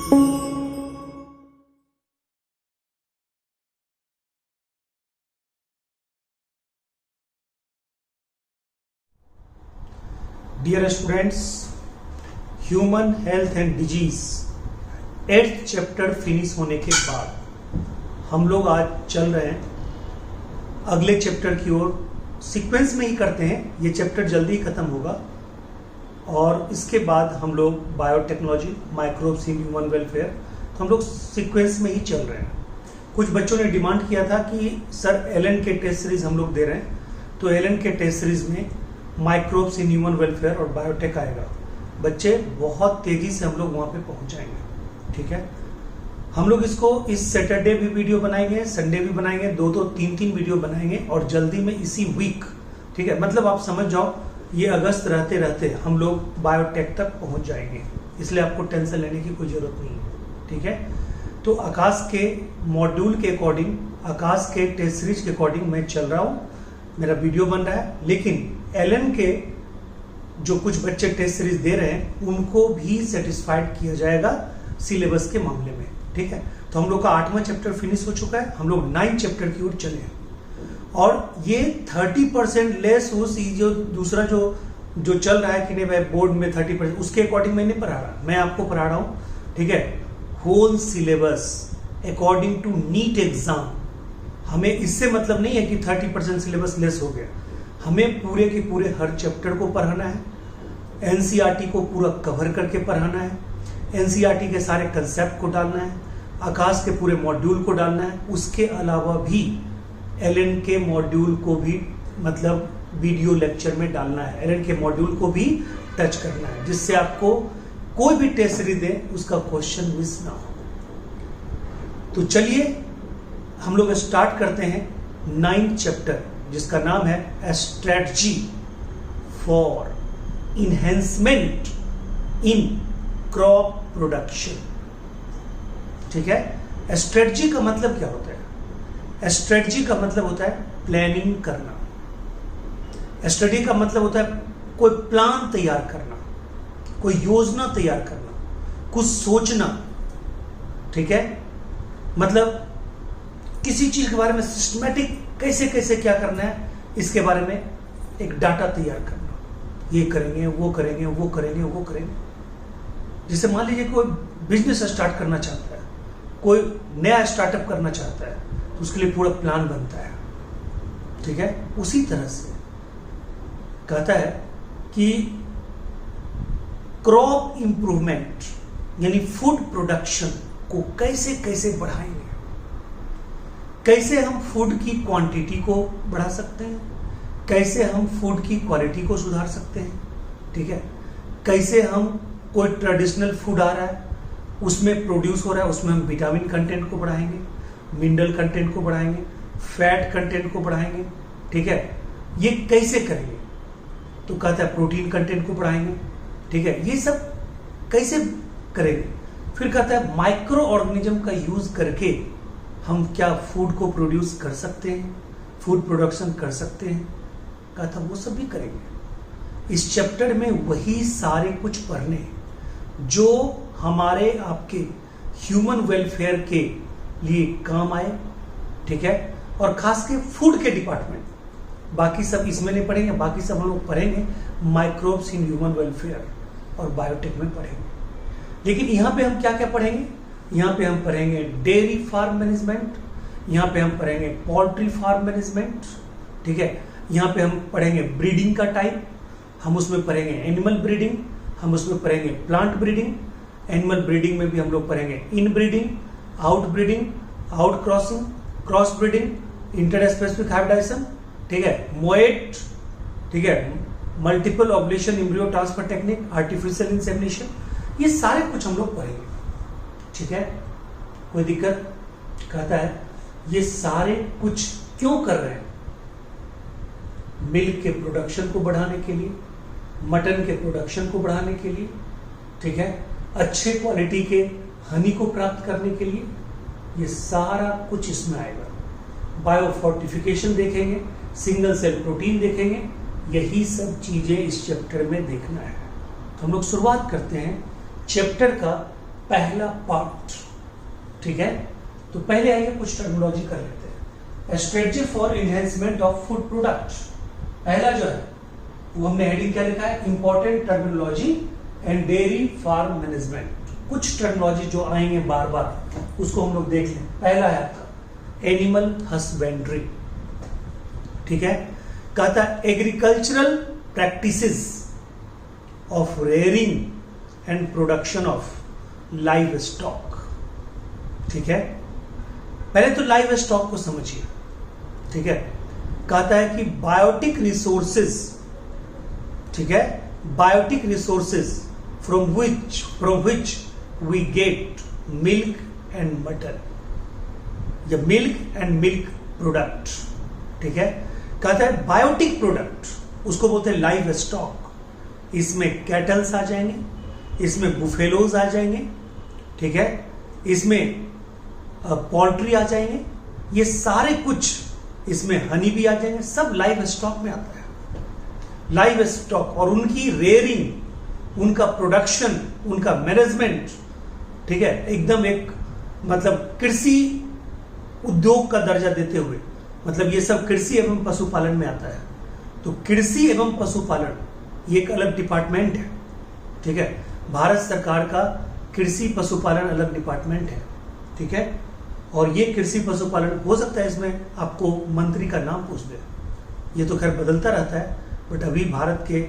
Dear students, human health and disease 8th chapter finish होने के बाद हम लोग आज चल रहे हैं अगले चैप्टर की ओर। सीक्वेंस में ही करते हैं, ये चैप्टर जल्दी ही खत्म होगा और इसके बाद हम लोग biotechnology, microbes in human welfare, तो हम लोग सीक्वेंस में ही चल रहे हैं। कुछ बच्चों ने डिमांड किया था कि सर एलन के टेस्ट सीरीज हम लोग दे रहे हैं, तो एलन के टेस्ट सीरीज में माइक्रोब्स इन ह्यूमन वेलफेयर और बायोटेक आएगा। बच्चे बहुत तेजी से हम लोग वहां पे पहुंच जाएंगे, ठीक है। हम लोग इसको इस सैटरडे भी वीडियो बनाएंगे, संडे भी बनाएंगे, दो तीन वीडियो बनाएंगे और जल्दी में इसी वीक, ठीक है। मतलब आप समझ जाओ ये अगस्त रहते रहते हम लोग बायोटेक तक पहुंच जाएंगे, इसलिए आपको टेंशन लेने की कोई जरूरत नहीं है, ठीक है। तो आकाश के मॉड्यूल के अकॉर्डिंग, आकाश के टेस्ट सीरीज के अकॉर्डिंग मैं चल रहा हूं, मेरा वीडियो बन रहा है। लेकिन एलन के जो कुछ बच्चे टेस्ट सीरीज दे रहे हैं उनको भी सेटिस्फाइड किया जाएगा सिलेबस के मामले में, ठीक है। तो हम लोग का 8वां चैप्टर फिनिश हो चुका है, हम लोग 9 चैप्टर की ओर चले हैं और ये 30% लेस उस जो दूसरा जो चल रहा है कि नहीं भाई बोर्ड में 30%, उसके अकॉर्डिंग मैं नहीं पढ़ा रहा, मैं आपको पढ़ा रहा हूं, ठीक है। Whole syllabus according to NEET exam. हमें इससे मतलब नहीं है कि 30% सिलेबस लेस हो गया, हमें पूरे के पूरे हर चैप्टर को पढ़ाना है, एनसीईआरटी को पूरा कवर करके पढ़ाना है, एनसीईआरटी के सारे कंसेप्ट को डालना है, आकाश के पूरे मॉड्यूल को डालना है। उसके अलावा भी एलन के मॉड्यूल को भी मतलब वीडियो लेक्चर में डालना है, एलन के मॉड्यूल को भी टच करना है, जिससे आपको कोई भी टेस्ट सीरीज दे उसका क्वेश्चन मिस ना हो। तो चलिए हम लोग स्टार्ट करते हैं 9th चैप्टर, जिसका नाम है strategy for enhancement in crop production, ठीक है। स्ट्रेटजी का मतलब क्या होता है? स्ट्रेटजी का मतलब होता है प्लानिंग करना। स्ट्रेटजी का मतलब होता है कोई प्लान तैयार करना, कोई योजना तैयार करना, कुछ सोचना, ठीक है। मतलब किसी चीज के बारे में सिस्टमैटिक कैसे कैसे क्या करना है, इसके बारे में एक डाटा तैयार करना, ये करेंगे वो करेंगे वो करेंगे वो करेंगे। जैसे मान लीजिए कोई बिजनेस स्टार्ट करना चाहता है, कोई नया स्टार्टअप करना चाहता है, तो उसके लिए पूरा प्लान बनता है, ठीक है। उसी तरह से कहता है कि क्रॉप इंप्रूवमेंट यानी फूड प्रोडक्शन को कैसे कैसे बढ़ाएंगे, कैसे हम फूड की क्वांटिटी को बढ़ा सकते हैं, कैसे हम फूड की क्वालिटी को सुधार सकते हैं, ठीक है। कैसे हम कोई ट्रेडिशनल फूड आ रहा है उसमें प्रोड्यूस हो रहा है, उसमें हम विटामिन कंटेंट को बढ़ाएंगे, मिनरल कंटेंट को बढ़ाएंगे, फैट कंटेंट को बढ़ाएंगे, ठीक है। ये कैसे करेंगे? तो कहता है प्रोटीन कंटेंट को बढ़ाएंगे, ठीक है। ये सब कैसे करेंगे? फिर कहता है माइक्रो ऑर्गेनिज्म का यूज करके हम क्या फूड को प्रोड्यूस कर सकते हैं, फूड प्रोडक्शन कर सकते हैं, कहा था वो सब भी करेंगे। इस चैप्टर में वही सारे कुछ पढ़ने जो हमारे आपके ह्यूमन वेलफेयर के लिए काम आए, ठीक है। और खास के फूड के डिपार्टमेंट, बाकी सब इसमें नहीं पढ़ेंगे, बाकी सब हम लोग पढ़ेंगे माइक्रोब्स इन ह्यूमन वेलफेयर और बायोटेक में पढ़ेंगे। लेकिन यहाँ पे हम क्या क्या पढ़ेंगे? यहाँ पे हम पढ़ेंगे डेयरी फार्म मैनेजमेंट, यहाँ पे हम पढ़ेंगे पोल्ट्री फार्म मैनेजमेंट, ठीक है। यहाँ पे हम पढ़ेंगे ब्रीडिंग का टाइप, हम उसमें पढ़ेंगे एनिमल ब्रीडिंग, हम उसमें पढ़ेंगे प्लांट ब्रीडिंग। एनिमल ब्रीडिंग में भी हम लोग पढ़ेंगे inbreeding, outbreeding, outcrossing, crossbreeding, interspecific hybridisation, ठीक है, मोएट, ठीक है, multiple ovulation embryo transfer technique, artificial insemination, ये सारे कुछ हम लोग पढ़ेंगे, ठीक है। कोई दिक्कत? कहता है ये सारे कुछ क्यों कर रहे हैं? मिल्क के प्रोडक्शन को बढ़ाने के लिए, मटन के प्रोडक्शन को बढ़ाने के लिए, ठीक है, अच्छे क्वालिटी के हनी को प्राप्त करने के लिए, ये सारा कुछ इसमें आएगा। बायोफोर्टिफिकेशन देखेंगे, सिंगल सेल प्रोटीन देखेंगे, यही सब चीजें इस चैप्टर में देखना है। तो हम लोग शुरुआत करते हैं चैप्टर का पहला पार्ट, ठीक है। तो पहले आइए कुछ टर्मिनोलॉजी कर लेते हैं। Strategy for enhancement of food product, पहला जो है वो हमने हेडिंग क्या लिखा है, important terminology and dairy farm management. कुछ टर्मिनोलॉजी जो आएंगे बार बार उसको हम लोग देख लें। पहला है आपका एनिमल हस्बेंड्री, ठीक है। कहता है agricultural practices of rearing and production of live stock, ठीक है। पहले तो लाइव स्टॉक को समझिए, ठीक है। कहता है कि बायोटिक रिसोर्सेज, ठीक है, biotic resources from which we get milk and mutton, या मिल्क एंड मिल्क प्रोडक्ट, ठीक है। कहता है बायोटिक प्रोडक्ट, उसको बोलते हैं लाइव स्टॉक। इसमें कैटल्स आ जाएंगे, इसमें बुफेलोज आ जाएंगे, ठीक है, इसमें पोल्ट्री आ जाएंगे, ये सारे कुछ, इसमें हनी भी आ जाएंगे, सब लाइव स्टॉक में आता है। लाइव स्टॉक और उनकी रेयरिंग, उनका प्रोडक्शन, उनका मैनेजमेंट, ठीक है, एकदम एक मतलब कृषि उद्योग का दर्जा देते हुए, मतलब ये सब कृषि एवं पशुपालन में आता है। तो कृषि एवं पशुपालन ये एक अलग डिपार्टमेंट है, ठीक है। भारत सरकार का कृषि पशुपालन अलग डिपार्टमेंट है, ठीक है। और ये कृषि पशुपालन हो सकता है इसमें आपको मंत्री का नाम पूछ दे, ये तो खैर बदलता रहता है, बट अभी भारत के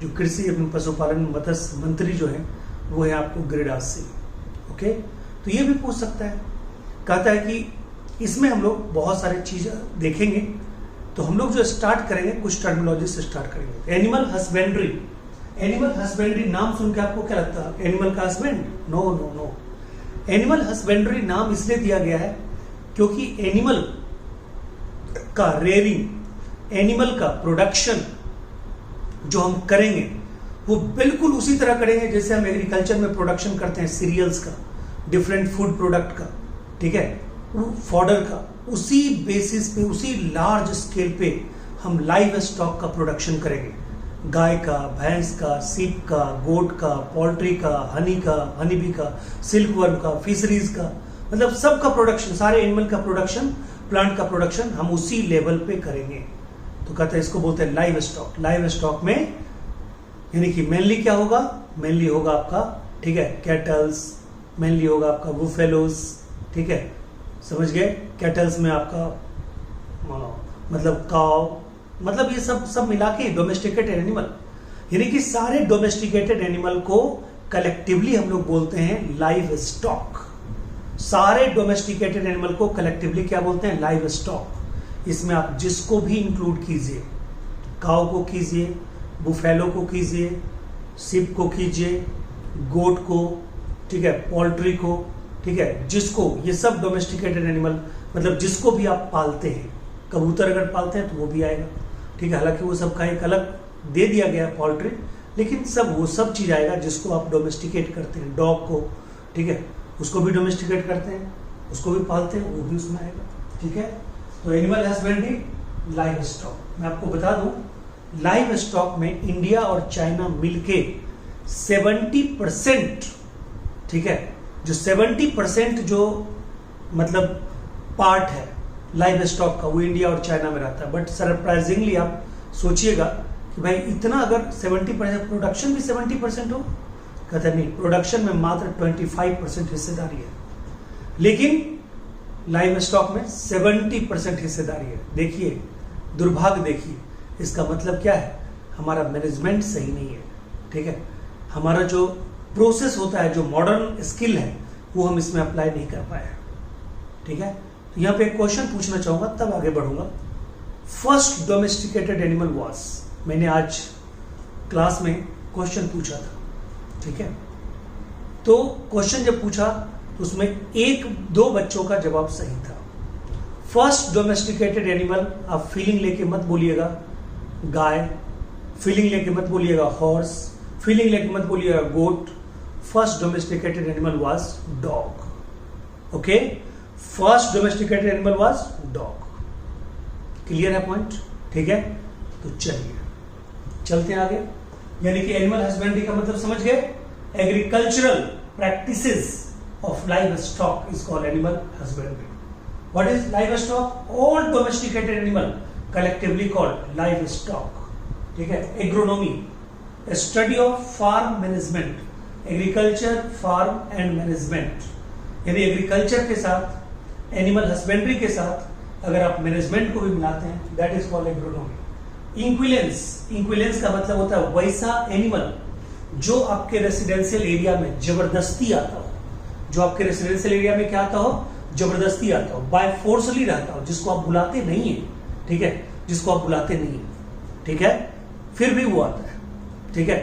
जो कृषि एवं पशुपालन मत्स्य मंत्री जो है वो है आपको गिरिराज सिंह, ओके। तो ये भी पूछ सकता है। कहता है कि इसमें हम लोग बहुत सारी चीजें देखेंगे। तो हम लोग जो स्टार्ट करेंगे कुछ टर्मिनोलॉजी से स्टार्ट करेंगे। एनिमल हस्बेंड्री, एनिमल हस्बेंड्री नाम सुन के आपको क्या लगता है, एनिमल का husband? No no no. Animal husbandry नाम इसलिए दिया गया है क्योंकि एनिमल का रेयरिंग, एनिमल का प्रोडक्शन जो हम करेंगे वो बिल्कुल उसी तरह करेंगे जैसे हम एग्रीकल्चर में प्रोडक्शन करते हैं सीरियल्स का, डिफरेंट फूड प्रोडक्ट का, ठीक है, फॉडर का। उसी बेसिस पे, उसी लार्ज स्केल पे हम लाइव स्टॉक का प्रोडक्शन करेंगे। गाय का, भैंस का, सीप का, गोट का, पोल्ट्री का, हनी का, हनी बी का, सिल्कवर्म का, फिशरीज का, मतलब सबका प्रोडक्शन, सारे एनिमल का प्रोडक्शन, प्लांट का प्रोडक्शन हम उसी लेवल पे करेंगे। तो कहते हैं इसको बोलते हैं लाइव स्टॉक। लाइव स्टॉक में यानी कि मेनली क्या होगा, मेनली होगा आपका, ठीक है, कैटल्स, मेनली होगा आपका बुफेलोस, ठीक है, समझ गए। कैटल्स में आपका मतलब काव, मतलब ये सब मिला के डोमेस्टिकेटेड एनिमल, यानी कि सारे डोमेस्टिकेटेड एनिमल को कलेक्टिवली हम लोग बोलते हैं लाइव स्टॉक। सारे डोमेस्टिकेटेड एनिमल को कलेक्टिवली क्या बोलते हैं, लाइव स्टॉक। इसमें आप जिसको भी इंक्लूड कीजिए, काव को कीजिए, बुफेलो को कीजिए, सिप को कीजिए, गोट को, ठीक है, पोल्ट्री को, ठीक है, जिसको, ये सब डोमेस्टिकेटेड एनिमल, मतलब जिसको भी आप पालते हैं। कबूतर अगर पालते हैं तो वो भी आएगा, ठीक है, हालांकि वो सबका एक अलग दे दिया गया है पोल्ट्री, लेकिन सब वो सब चीज आएगा जिसको आप डोमेस्टिकेट करते हैं। डॉग को, ठीक है, उसको भी डोमेस्टिकेट करते हैं, उसको भी पालते हैं, वो भी उसमें आएगा, ठीक है। तो एनिमल हस्बेंड्री, लाइव स्टॉक। मैं आपको बता दूं, लाइव स्टॉक में इंडिया और चाइना मिलके 70%, ठीक है, जो 70% जो मतलब पार्ट है लाइव स्टॉक का वो इंडिया और चाइना में रहता है। बट सरप्राइजिंगली आप सोचिएगा कि भाई इतना अगर 70%, प्रोडक्शन भी 70% हो, कहते नहीं, प्रोडक्शन में मात्र 25% हिस्सेदारी है, लेकिन लाइव स्टॉक में 70% हिस्सेदारी है। देखिए दुर्भाग्य, देखिए इसका मतलब क्या है, हमारा मैनेजमेंट सही नहीं है, ठीक है। हमारा जो प्रोसेस होता है, जो मॉडर्न स्किल है, वो हम इसमें अप्लाई नहीं कर पाए, ठीक है। तो यहाँ पे एक क्वेश्चन पूछना चाहूंगा, तब आगे बढ़ूंगा। फर्स्ट डोमेस्टिकेटेड एनिमल वाज, मैंने आज क्लास में क्वेश्चन पूछा था, ठीक है। तो क्वेश्चन जब पूछा तो उसमें 1-2 बच्चों का जवाब सही था। फर्स्ट डोमेस्टिकेटेड एनिमल, आप फीलिंग लेके मत बोलिएगा गाय, फीलिंग लेके मत बोलिएगा हॉर्स, फीलिंग लेके मत बोलिएगा goat. First domesticated animal was dog, okay. First domesticated animal was dog. Clear है पॉइंट, ठीक है। तो चलिए चलते हैं आगे। यानी कि एनिमल हस्बेंड्री का मतलब समझ गए, agricultural practices of livestock is called animal husbandry. What is livestock? All domesticated animal collectively called livestock. ठीक है. Agronomy, a study of farm management, agriculture, farm and management. यानी एग्रीकल्चर के साथ एनिमल हस्बेंड्री के साथ अगर आप मैनेजमेंट को भी मिलाते हैं, दैट इज कॉल्ड एग्रोनॉमी. इंक्विलेंस का मतलब होता है वैसा एनिमल जो आपके रेसिडेंशियल एरिया में जबरदस्ती आता हो, जो आपके रेसिडेंशियल एरिया में क्या आता हो, जबरदस्ती आता हो, बाय फोर्सली रहता हो, जिसको आप बुलाते नहीं है. ठीक है, जिसको आप बुलाते नहीं है. ठीक है, फिर भी वो आता है. ठीक है,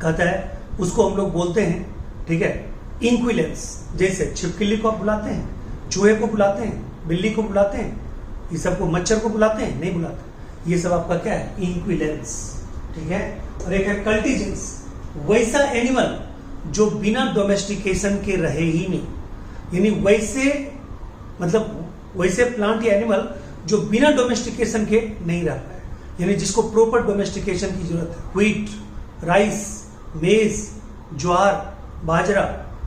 कहता है उसको हम लोग बोलते हैं. ठीक है, इंक्विलेंस. जैसे छिपकली को आप बुलाते हैं, चूहे को बुलाते हैं, बिल्ली को बुलाते हैं, ये सबको, मच्छर को बुलाते हैं, नहीं बुलाते. ये सब आपका क्या है? इंक्विलेंस. ठीक है. और एक है कल्टीजेंस, वैसा एनिमल जो बिना डोमेस्टिकेशन के रहे ही नहीं. यानी वैसे, मतलब वैसे प्लांट या एनिमल जो बिना डोमेस्टिकेशन के नहीं रह पाए, यानी जिसको प्रॉपर डोमेस्टिकेशन की जरूरत है. व्हीट, राइस, मेज, ज्वार, बाजरा,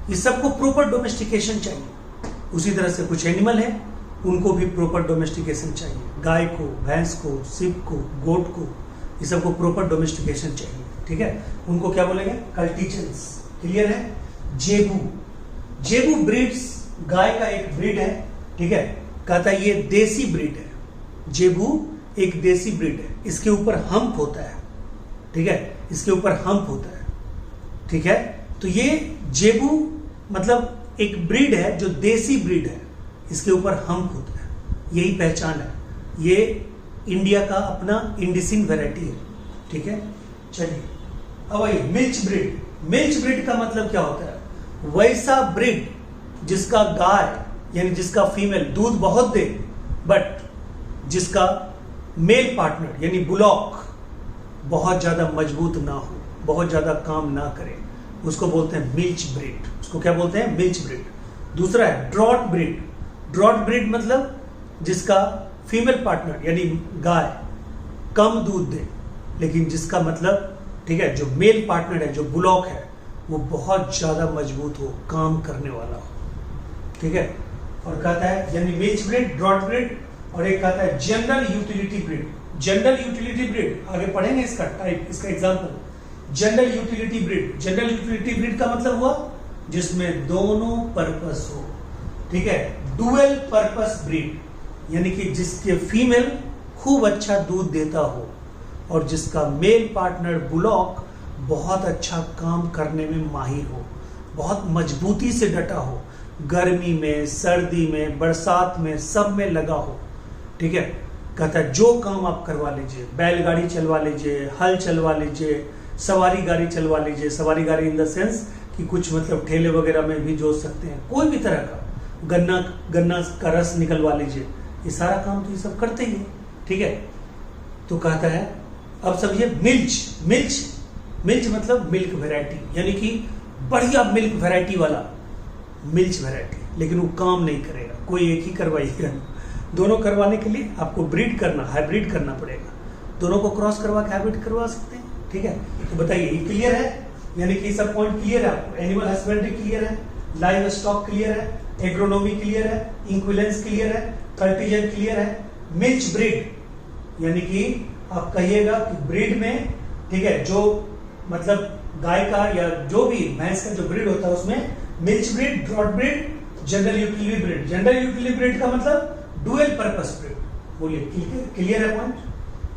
ये सबको प्रॉपर डोमेस्टिकेशन चाहिए. उसी तरह से कुछ एनिमल है, उनको भी प्रॉपर डोमेस्टिकेशन चाहिए. गाय को, भैंस को, सिप को, गोट को, ये सबको प्रॉपर डोमेस्टिकेशन चाहिए. ठीक है, उनको क्या बोलेंगे? कल्टीजेंस. क्लियर है? जेबू. जेबू ब्रीड्स, गाय का एक ब्रीड है. ठीक है, कहता है ये देसी ब्रीड है. जेबू एक देसी ब्रीड है, इसके ऊपर हम्प होता है. ठीक है, इसके ऊपर हम्प होता है. ठीक है, तो ये जेबू मतलब एक ब्रीड है जो देसी ब्रीड है, इसके ऊपर हम्प होता है. यही पहचान है. ये इंडिया का अपना इंडिसिन वैरायटी है. ठीक है, चलिए अब आइए मिल्च ब्रीड. मिल्च ब्रीड का मतलब क्या होता है? वैसा ब्रीड जिसका गाय यानी जिसका फीमेल दूध बहुत दे, बट जिसका मेल पार्टनर यानी बुलॉक बहुत ज्यादा मजबूत ना हो, बहुत ज्यादा काम ना करे, उसको बोलते हैं मिल्च ब्रीड. उसको क्या बोलते हैं? Milch breed. दूसरा है ड्रॉट ब्रीड. ड्रॉट ब्रीड मतलब जिसका फीमेल पार्टनर यानी गाय कम दूध दे, लेकिन जिसका मतलब, ठीक है, जो मेल पार्टनर है, जो बुलॉक है, वो बहुत ज्यादा मजबूत हो, काम करने वाला हो. ठीक है, और कहता है यानी मिल्च ब्रीड, ड्रॉट ब्रीड. और एक कहता है general utility breed. General utility breed आगे पढ़ेंगे इसका टाइप, इसका example. General utility breed. General utility breed का मतलब हुआ जिसमें दोनों पर्पस हो. ठीक है, डुअल पर्पस ब्रीड, यानी कि जिसके फीमेल खूब अच्छा दूध देता हो और जिसका मेल पार्टनर बुलॉक बहुत अच्छा काम करने में माहिर हो, बहुत मजबूती से डटा हो, गर्मी में, सर्दी में, बरसात में, सब में लगा हो. ठीक है, कहता है जो काम आप करवा लीजिए, बैलगाड़ी चलवा लीजिए, हल चलवा लीजिए, सवारी गाड़ी चलवा लीजिए. सवारी गाड़ी इन द सेंस कि कुछ मतलब ठेले वगैरह में भी जोत सकते हैं, कोई भी तरह का. गन्ना का रस निकलवा लीजिए, ये सारा काम तो ये सब करते ही है. ठीक है, तो कहता है अब समझिए मिल्च मतलब मिल्क वैरायटी, यानी कि बढ़िया मिल्क वैरायटी वाला मिल्च वैरायटी, लेकिन वो काम नहीं करेगा, कोई एक ही करवाइएगा. दोनों करवाने के लिए आपको ब्रीड करना, हाइब्रिड करना पड़ेगा. दोनों को क्रॉस करवा के हाइब्रिड करवा सकते हैं. ठीक है, तो बताइए ये क्लियर है? यानी कि सब पॉइंट क्लियर है आपको. एनिमल हस्बेंड्री क्लियर है, लाइव स्टॉक क्लियर है, एग्रोनॉमी क्लियर है, इंक्विलेंस क्लियर है, कल्टीजन क्लियर है. मिल्च ब्रीड यानी कि आप कहिएगा कि ब्रीड में, ठीक है, जो मतलब गाय का या जो भी भैंस का जो ब्रीड होता है उसमें milch breed, draught breed, general utility breed. General utility breed का मतलब डुअल पर्पस ब्रीड. बोलिए क्लियर है पॉइंट?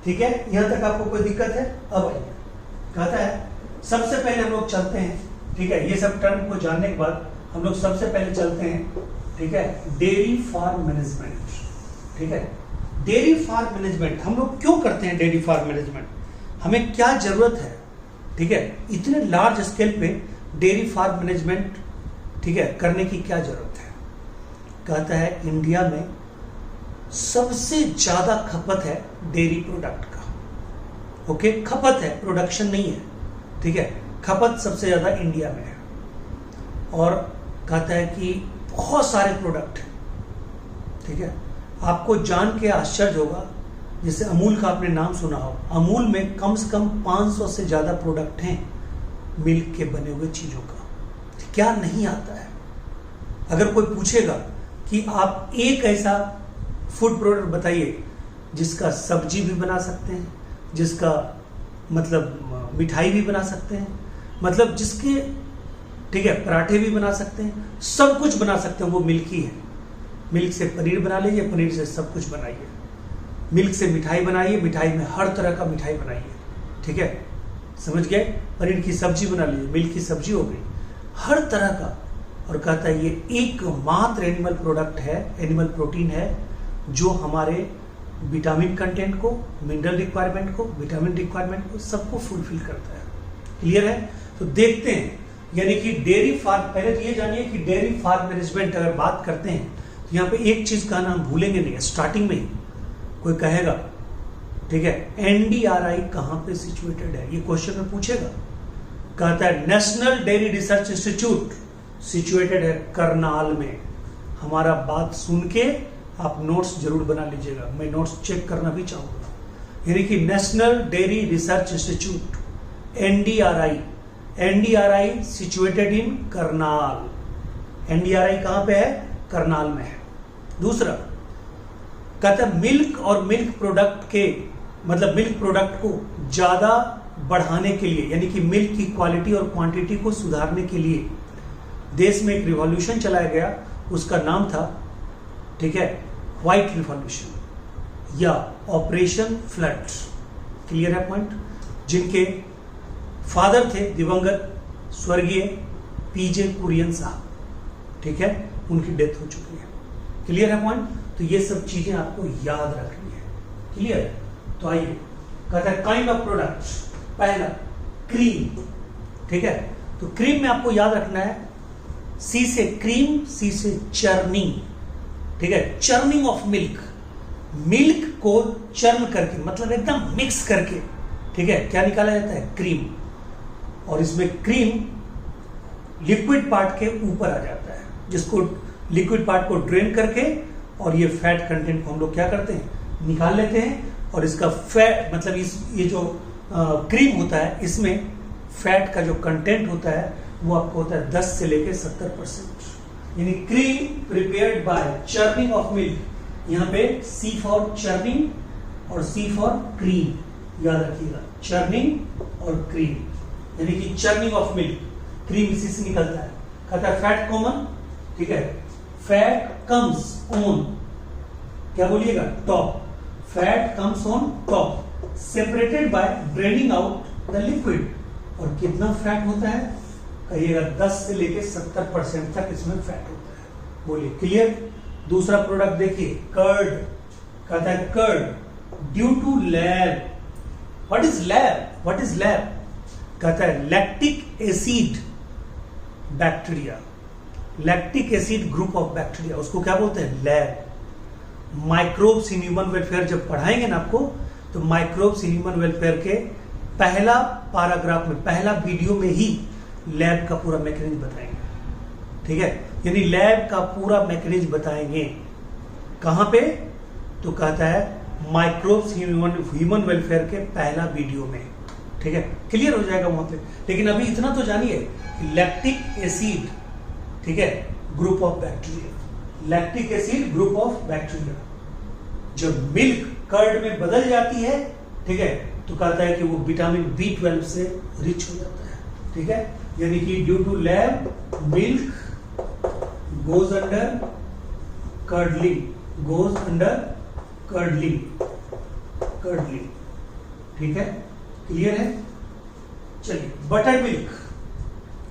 ठीक है, यहां तक आपको कोई दिक्कत है? अब आइए, कहता है सबसे पहले हम लोग चलते हैं. ठीक है, ये सब टर्म को जानने के बाद हम लोग सबसे पहले चलते हैं. ठीक है, डेयरी फार्म मैनेजमेंट. ठीक है, डेयरी फार्म मैनेजमेंट हम लोग क्यों करते हैं? डेयरी फार्म मैनेजमेंट हमें क्या जरूरत है? ठीक है, इतने लार्ज स्केल पे डेयरी फार्म मैनेजमेंट, ठीक है, करने की क्या जरूरत है? कहता है इंडिया में सबसे ज्यादा खपत है डेयरी प्रोडक्ट का. ओके, खपत है, प्रोडक्शन नहीं है. ठीक है, खपत सबसे ज्यादा इंडिया में है. और कहता है कि बहुत सारे प्रोडक्ट हैं. ठीक है, आपको जान के आश्चर्य होगा, जैसे अमूल का आपने नाम सुना हो, अमूल में कम से कम 500 से ज्यादा प्रोडक्ट हैं मिल्क के बने हुए चीजों का. क्या नहीं आता है? अगर कोई पूछेगा कि आप एक ऐसा फूड प्रोडक्ट बताइए जिसका सब्जी भी बना सकते हैं, जिसका मतलब मिठाई भी बना सकते हैं, मतलब जिसके ठीक है पराठे भी बना सकते हैं, सब कुछ बना सकते हैं, वो मिल्क ही है। मिल्क से पनीर बना लीजिए, पनीर से सब कुछ बनाइए। मिल्क से मिठाई बनाइए, मिठाई में हर तरह का मिठाई बनाइए, ठीक है, समझ गए। पनीर की सब्जी बना लीजिए, मिल्क की सब्जी हो गई, हर तरह का। और कहता है ये एकमात्र एनिमल प्रोडक्ट है, एनिमल प्रोटीन है जो हमारे विटामिन कंटेंट को, मिनरल रिक्वायरमेंट को, विटामिन रिक्वायरमेंट को सबको फुलफिल करता है। क्लियर है? तो देखते हैं, यानी कि डेयरी फार्म, पहले तो ये जानिए कि डेयरी फार्म मैनेजमेंट अगर बात करते हैं तो यहाँ पे एक चीज का नाम भूलेंगे नहीं, स्टार्टिंग में ही कोई कहेगा, ठीक है, एनडीआरआई कहाँ पे सिचुएटेड है, ये क्वेश्चन में पूछेगा। कहता है national dairy research institute situated है करनाल में। हमारा बात सुन के आप नोट्स जरूर बना लीजिएगा, मैं नोट्स चेक करना भी चाहूंगा। यानी कि national dairy research institute NDRI, NDRI situated in Karnal. NDRI कहां पे है? करनाल में है। दूसरा कहता है मिल्क और मिल्क प्रोडक्ट के, मतलब मिल्क प्रोडक्ट को ज्यादा बढ़ाने के लिए, यानी कि मिल्क की क्वालिटी और क्वांटिटी को सुधारने के लिए देश में एक रिवॉल्यूशन चलाया गया, उसका नाम था, ठीक है, व्हाइट रिवॉल्यूशन या ऑपरेशन फ्लड। क्लियर है पॉइंट? जिनके फादर थे दिवंगत स्वर्गीय पीजे कुरियन साहब, ठीक है, उनकी डेथ हो चुकी है। क्लियर है पॉइंट? तो ये सब चीजें आपको याद रखनी है। क्लियर है? तो आइए, कहता है काइंड ऑफ प्रोडक्ट, पहला क्रीम, ठीक है, तो क्रीम में आपको याद रखना है सी से क्रीम, सी से चर्निंग, ठीक है, चर्निंग ऑफ मिल्क, मिल्क को चर्न करके, मतलब एकदम मिक्स करके, ठीक है, क्या निकाला जाता है? क्रीम। और इसमें क्रीम लिक्विड पार्ट के ऊपर आ जाता है, जिसको लिक्विड पार्ट को ड्रेन करके और ये फैट कंटेंट को हम लोग क्या करते हैं? निकाल लेते हैं। और इसका फैट, मतलब ये जो क्रीम होता है, इसमें फैट का जो कंटेंट होता है वो आपको होता है 10 से लेके 70%। यानी cream prepared by churning of milk, यहाँ पे सी फॉर चर्निंग और सी फॉर क्रीम, याद रखिएगा, चर्निंग और क्रीम, यानी कि चर्निंग ऑफ मिल्क, क्रीम इसी से निकलता है। कहता है फैट कॉमन, ठीक है, फैट कम्स ऑन, क्या बोलिएगा? Top, fat comes on top, separated by draining out the liquid. और कितना फैट होता है? कहिएगा 10 से लेके 70% तक इसमें फैट होता है। बोलिए क्लियर? दूसरा प्रोडक्ट देखिए, कर्ड। कहता है curd due to LAB, what is LAB? What is LAB? कहता है lactic acid bacteria, lactic acid group of bacteria, उसको क्या बोलते हैं? LAB. Microbes in human welfare जब पढ़ाएंगे ना आपको, तो माइक्रोब्स इन ह्यूमन वेलफेयर के पहला पैराग्राफ में, पहला वीडियो में ही लैब का पूरा मैकेनिज्म बताएंगे, ठीक है, यानी लैब का पूरा मैकेनिज्म बताएंगे। कहां पे? तो कहता है माइक्रोब्स ह्यूमन वेलफेयर के पहला वीडियो में, ठीक है, क्लियर हो जाएगा वहां पे। लेकिन अभी इतना तो जानिए कि लैक्टिक एसिड, ठीक है, group of bacteria, lactic acid group of bacteria जब मिल्क कर्ड में बदल जाती है, ठीक है, तो कहता है कि वो विटामिन B12 से रिच हो जाता है, ठीक है, यानी कि due to LAB milk goes under curdling, goes under curdling, curdling, ठीक है, क्लियर है? चलिए बटर मिल्क,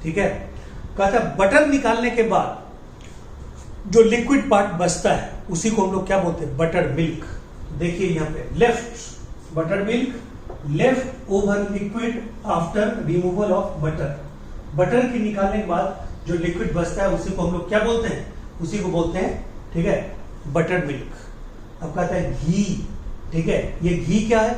ठीक है, कहता है बटर निकालने के बाद जो लिक्विड पार्ट बचता है उसी को हम लोग क्या बोलते हैं? Butter milk. देखिए यहाँ पे left butter milk, left over liquid after removal of butter, butter की निकालने के बाद जो लिक्विड बचता है उसी को हम लोग क्या बोलते हैं? उसी को बोलते हैं, ठीक है, बटर मिल्क। अब कहता है घी, ठीक है, ये घी क्या है?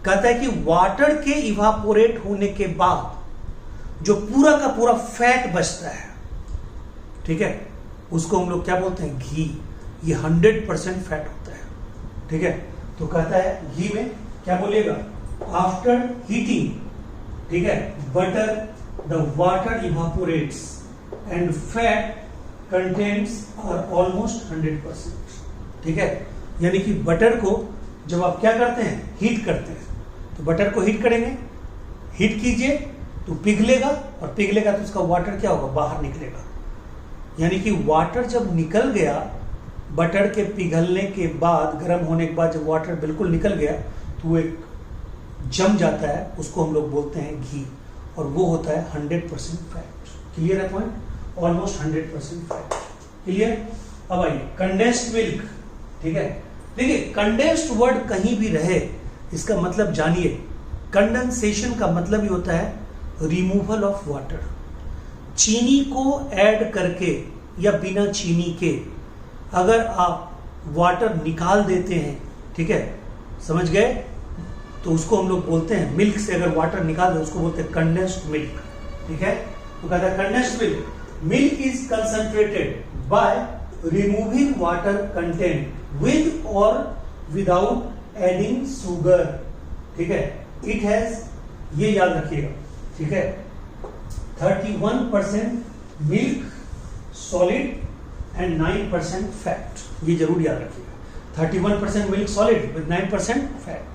कहता है कि वाटर के इवापोरेट होने के बाद जो पूरा का पूरा फैट बचता है, ठीक है, उसको हम लोग क्या बोलते हैं? घी। ये 100% फैट होता है, ठीक है। तो कहता है घी में क्या बोलिएगा? आफ्टर हीटिंग, ठीक है, butter the water evaporates and fat contents are almost 100%। ठीक है, यानी कि बटर को जब आप क्या करते हैं, हीट करते हैं, तो बटर को हीट करेंगे, हीट कीजिए तो पिघलेगा, और पिघलेगा तो उसका वाटर क्या होगा, बाहर निकलेगा। यानी कि वाटर जब निकल गया, बटर के पिघलने के बाद, गर्म होने के बाद जब वाटर बिल्कुल निकल गया तो वो एक जम जाता है, उसको हम लोग बोलते हैं घी, और वो होता है 100% फैट। क्लियर है पॉइंट? Almost 100% fat. क्लियर? अब आइए कंडेंस्ड मिल्क। ठीक है, देखिए कंडेंस्ड वर्ड कहीं भी रहे, इसका मतलब जानिए। कंडेंसेशन का मतलब ही होता है रिमूवल ऑफ वाटर। चीनी को ऐड करके या बिना चीनी के अगर आप वाटर निकाल देते हैं, ठीक है, समझ गए, तो उसको हम लोग बोलते हैं, मिल्क से अगर वाटर निकाल दे उसको बोलते हैं कंडेंस्ड मिल्क। ठीक है, तो कहता है condensed milk, milk is concentrated by removing water content with और विदाउट एडिंग शुगर। ठीक है, इट हैज, ये याद रखिएगा, ठीक है, 31% मिल्क सॉलिड एंड 9% फैट, ये जरूर याद रखिएगा। 31% मिल्क सॉलिड विद 9% फैट,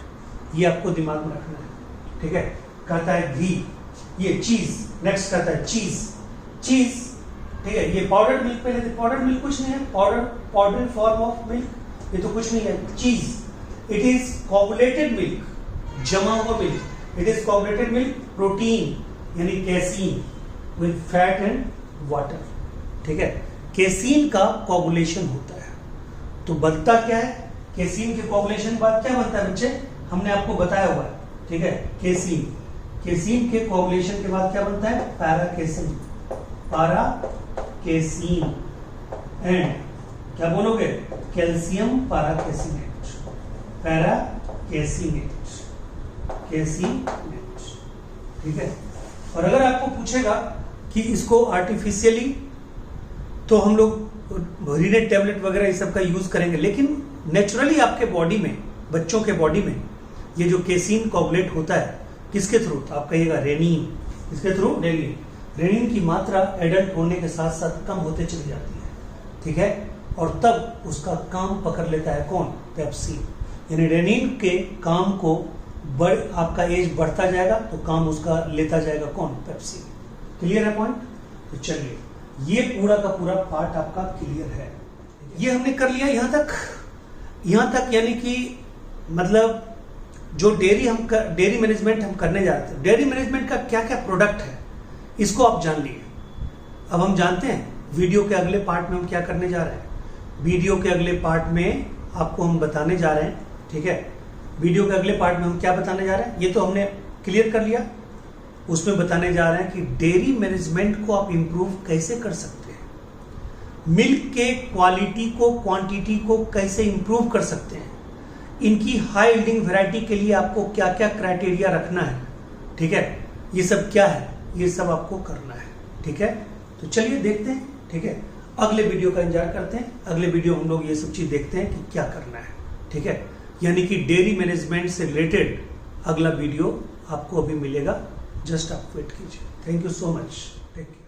ये आपको दिमाग में रखना है। ठीक है, कहता है घी, ये चीज, नेक्स्ट कहता है चीज, चीज, ठीक है, ये पाउडर मिल्क, पहले पाउडर मिल्क कुछ नहीं है, पाउडर फॉर्म ऑफ मिल्क, ये तो कुछ नहीं है। चीज, इट इज कोगुलेटेड मिल्क, जमा हुआ milk, it is coagulated milk, protein यानी casein with fat and water. ठीक है, केसीन का कोगुलेशन होता है, तो बनता क्या है, केसीन के कोगुलेशन के बाद क्या बनता है बच्चे, हमने आपको बताया हुआ है। ठीक है, केसीन, केसीन के कोगुलेशन के बाद क्या बनता है, पैराकेसीन, पैराकेसीन एंड क्या बोलोगे, कैल्शियम पैराकेसिनेट, पैराकेसिनेट, केसीनेट। ठीक है, और अगर आपको पूछेगा कि इसको आर्टिफिशियली, तो हम लोग रिनेट टैबलेट वगैरह इस सब का यूज करेंगे, लेकिन नेचुरली आपके बॉडी में, बच्चों के बॉडी में ये जो केसीन कोगुलेट होता है, किसके थ्रू, तो आप कहिएगा रेनिन, किसके थ्रू, रेनिन। रेनिन की मात्रा एडल्ट होने के साथ साथ कम होते चली जाती है। ठीक है, और तब उसका काम पकड़ लेता है कौन, पेप्सिन, यानी रेनिन के काम को आपका एज बढ़ता जाएगा तो काम उसका लेता जाएगा कौन, पेप्सिन। क्लियर है पॉइंट? तो चलिए, ये पूरा का पूरा पार्ट आपका क्लियर है। ये हमने कर लिया यहां तक, यानी कि मतलब जो डेयरी मैनेजमेंट हम करने जा रहे थे, डेयरी मैनेजमेंट का क्या क्या प्रोडक्ट है इसको आप जान लिए। अब हम जानते हैं वीडियो के अगले पार्ट में हम क्या करने जा रहे हैं। वीडियो के अगले पार्ट में आपको हम बताने जा रहे हैं, ठीक है, वीडियो के अगले पार्ट में हम क्या बताने जा रहे हैं, ये तो हमने क्लियर कर लिया। उसमें बताने जा रहे हैं कि डेयरी मैनेजमेंट को आप इंप्रूव कैसे कर सकते हैं, मिल्क के क्वालिटी को, क्वांटिटी को कैसे इंप्रूव कर सकते हैं, इनकी हाई यील्डिंग वैरायटी के लिए आपको क्या क्या क्राइटेरिया रखना है। ठीक है, ये सब क्या है, ये सब आपको करना है। ठीक है, तो चलिए देखते हैं। ठीक है, अगले वीडियो का इंतजार करते हैं, अगले वीडियो हम लोग ये सब चीज देखते हैं कि क्या करना है। ठीक है, यानी कि डेयरी मैनेजमेंट से रिलेटेड अगला वीडियो आपको अभी मिलेगा, जस्ट आप वेट कीजिए। Thank you so much, take care.